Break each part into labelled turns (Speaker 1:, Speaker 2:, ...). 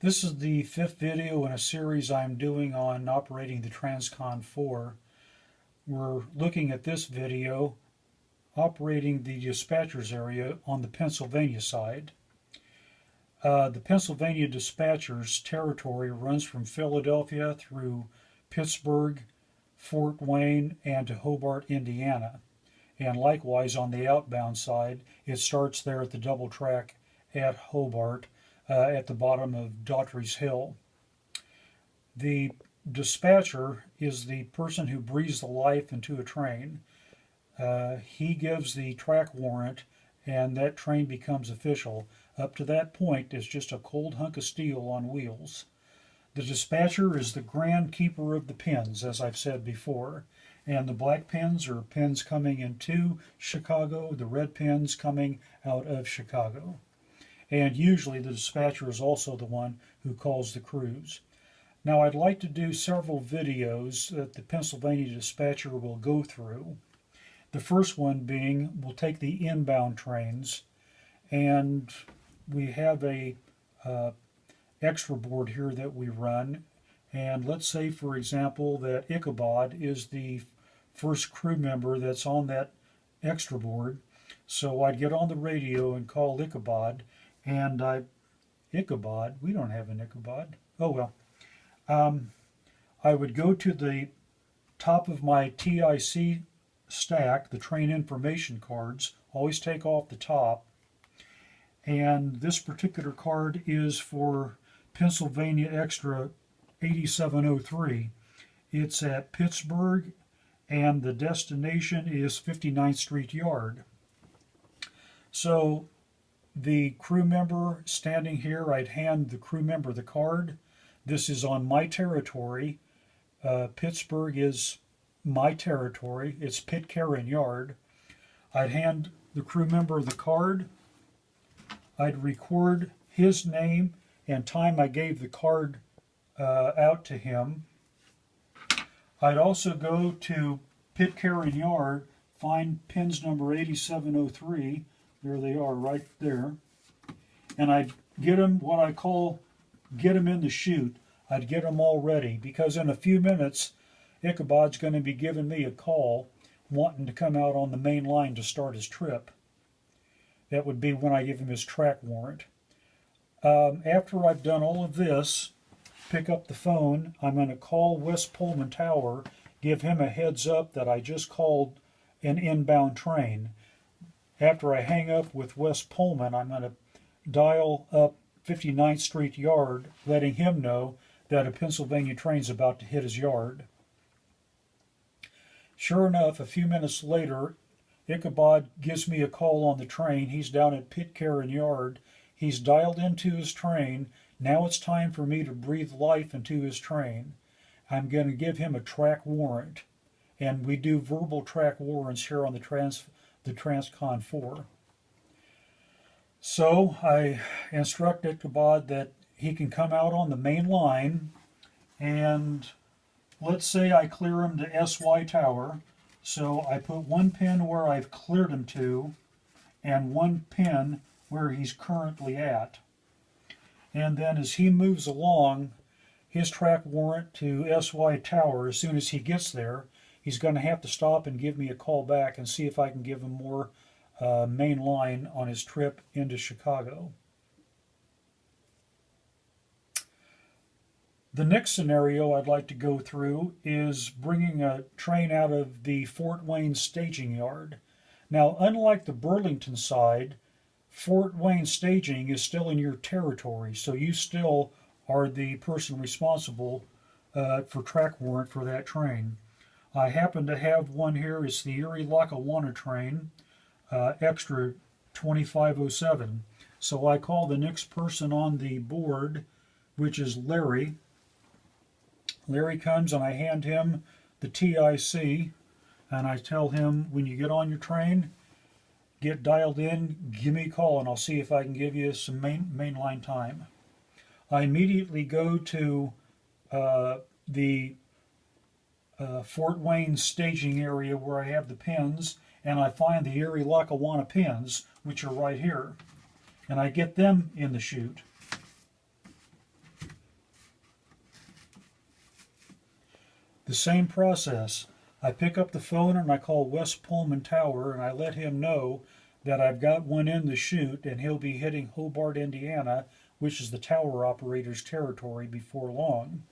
Speaker 1: This is the fifth video in a series I'm doing on operating the Transcon 4. We're looking at this video operating the dispatcher's area on the Pennsylvania side. The Pennsylvania dispatcher's territory runs from Philadelphia through Pittsburgh, Fort Wayne, and to Hobart, Indiana. And likewise on the outbound side, it starts there at the double track at Hobart, at the bottom of Daughtry's Hill. The dispatcher is the person who breathes the life into a train. He gives the track warrant and that train becomes official. Up to that point, it's just a cold hunk of steel on wheels. The dispatcher is the grand keeper of the pins, as I've said before. And the black pins are pins coming into Chicago, the red pins coming out of Chicago. And usually the dispatcher is also the one who calls the crews. Now I'd like to do several videos that the Pennsylvania dispatcher will go through. The first one being, we'll take the inbound trains, and we have a extra board here that we run. And let's say, for example, that Ichabod is the first crew member that's on that extra board. So I'd get on the radio and call Ichabod. And Ichabod, we don't have an Ichabod. Oh well. I would go to the top of my TIC stack, the train information cards, always take off the top. And this particular card is for Pennsylvania Extra 8703. It's at Pittsburgh, and the destination is 59th Street Yard. So the crew member standing here, I'd hand the crew member the card. This is on my territory. Pittsburgh is my territory. It's Pitcairn Yard. I'd hand the crew member the card. I'd record his name and time I gave the card out to him. I'd also go to Pitcairn Yard, find pins number 8703. There they are right there. And I'd get them, what I call, get them in the chute. I'd get them all ready, because in a few minutes, Ichabod's going to be giving me a call, wanting to come out on the main line to start his trip. That would be when I give him his track warrant. After I've done all of this, pick up the phone, I'm going to call West Pullman Tower, give him a heads up that I just called an inbound train. After I hang up with West Pullman, I'm going to dial up 59th Street Yard, letting him know that a Pennsylvania train's about to hit his yard. Sure enough, a few minutes later, Ichabod gives me a call on the train. He's down at Pitcairn Yard. He's dialed into his train. Now it's time for me to breathe life into his train. I'm going to give him a track warrant. And we do verbal track warrants here on the Transcon 4. So I instruct Ichabod that he can come out on the main line, and let's say I clear him to SY Tower. So I put one pin where I've cleared him to, and one pin where he's currently at. And then as he moves along, his track warrant to SY Tower, as soon as he gets there, he's going to have to stop and give me a call back and see if I can give him more main line on his trip into Chicago. The next scenario I'd like to go through is bringing a train out of the Fort Wayne staging yard. Now, unlike the Burlington side, Fort Wayne staging is still in your territory, so you still are the person responsible for track warrant for that train. I happen to have one here. It's the Erie-Lackawanna train, Extra 2507. So I call the next person on the board, which is Larry. Larry comes and I hand him the TIC, and I tell him, when you get on your train, get dialed in, give me a call, and I'll see if I can give you some mainline time. I immediately go to the Fort Wayne staging area where I have the pins, and I find the Erie-Lackawanna pins, which are right here, and I get them in the chute. The same process. I pick up the phone and I call West Pullman Tower and I let him know that I've got one in the chute and he'll be hitting Hobart, Indiana, which is the tower operator's territory, before long.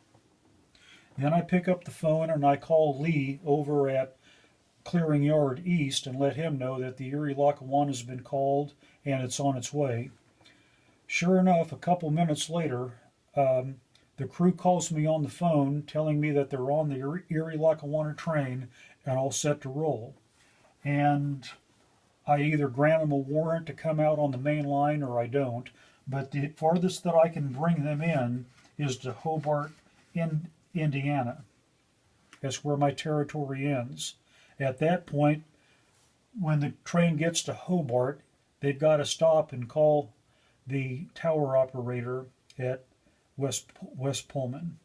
Speaker 1: Then I pick up the phone and I call Lee over at Clearing Yard East and let him know that the Erie Lackawanna has been called and it's on its way. Sure enough, a couple minutes later, the crew calls me on the phone telling me that they're on the Erie Lackawanna train and all set to roll. And I either grant them a warrant to come out on the main line or I don't. But the farthest that I can bring them in is to Hobart, Indiana. That's where my territory ends. At that point, when the train gets to Hobart, they've got to stop and call the tower operator at West Pullman.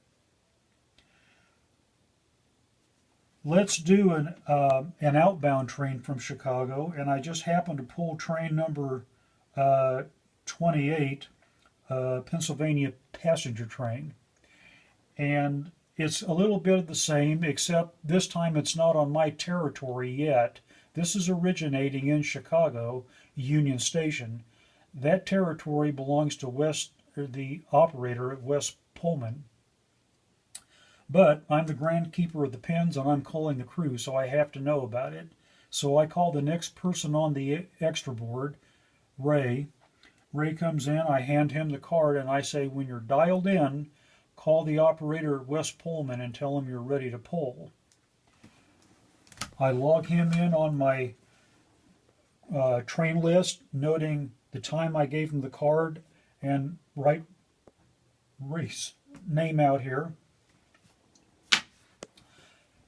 Speaker 1: Let's do an outbound train from Chicago, and I just happened to pull train number 28, Pennsylvania passenger train. And it's a little bit of the same, except this time it's not on my territory yet. This is originating in Chicago, Union Station. That territory belongs to the operator at West Pullman. But I'm the grand keeper of the pens and I'm calling the crew, so I have to know about it. So I call the next person on the extra board, Ray. Ray comes in, I hand him the card, and I say, when you're dialed in, call the operator at West Pullman and tell him you're ready to pull. I log him in on my train list, noting the time I gave him the card, and write Ray's name out here.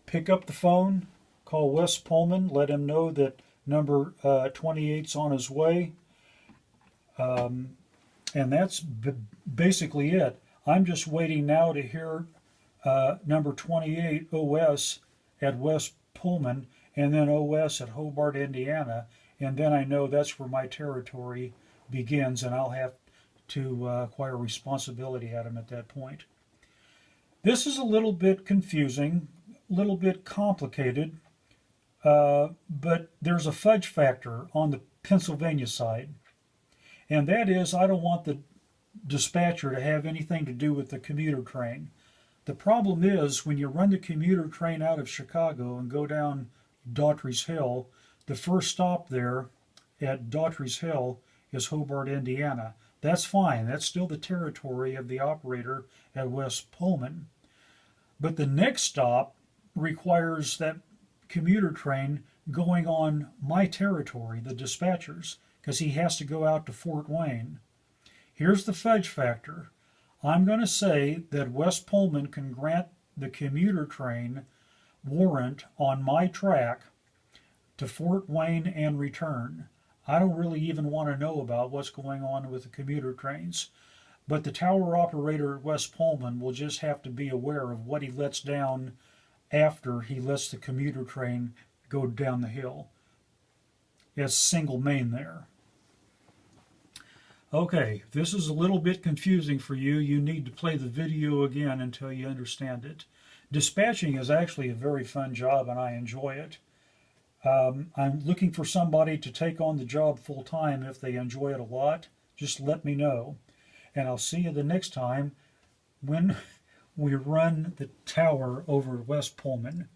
Speaker 1: Pick up the phone, call West Pullman, let him know that number 28's on his way. And that's basically it. I'm just waiting now to hear number 28 OS at West Pullman and then OS at Hobart, Indiana. And then I know that's where my territory begins and I'll have to acquire responsibility at him at that point. This is a little bit confusing, a little bit complicated, but there's a fudge factor on the Pennsylvania side. And that is, I don't want the dispatcher to have anything to do with the commuter train. The problem is, when you run the commuter train out of Chicago and go down Daughtry's Hill, the first stop there at Daughtry's Hill is Hobart, Indiana. That's fine. That's still the territory of the operator at West Pullman. But the next stop requires that commuter train going on my territory, the dispatcher's, because he has to go out to Fort Wayne. Here's the fudge factor. I'm going to say that West Pullman can grant the commuter train warrant on my track to Fort Wayne and return. I don't really even want to know about what's going on with the commuter trains, but the tower operator at West Pullman will just have to be aware of what he lets down after he lets the commuter train go down the hill. It's single main there. Okay, if this is a little bit confusing for you, you need to play the video again until you understand it. Dispatching is actually a very fun job and I enjoy it. I'm looking for somebody to take on the job full time. If they enjoy it a lot, just let me know. And I'll see you the next time when we run the tower over West Pullman.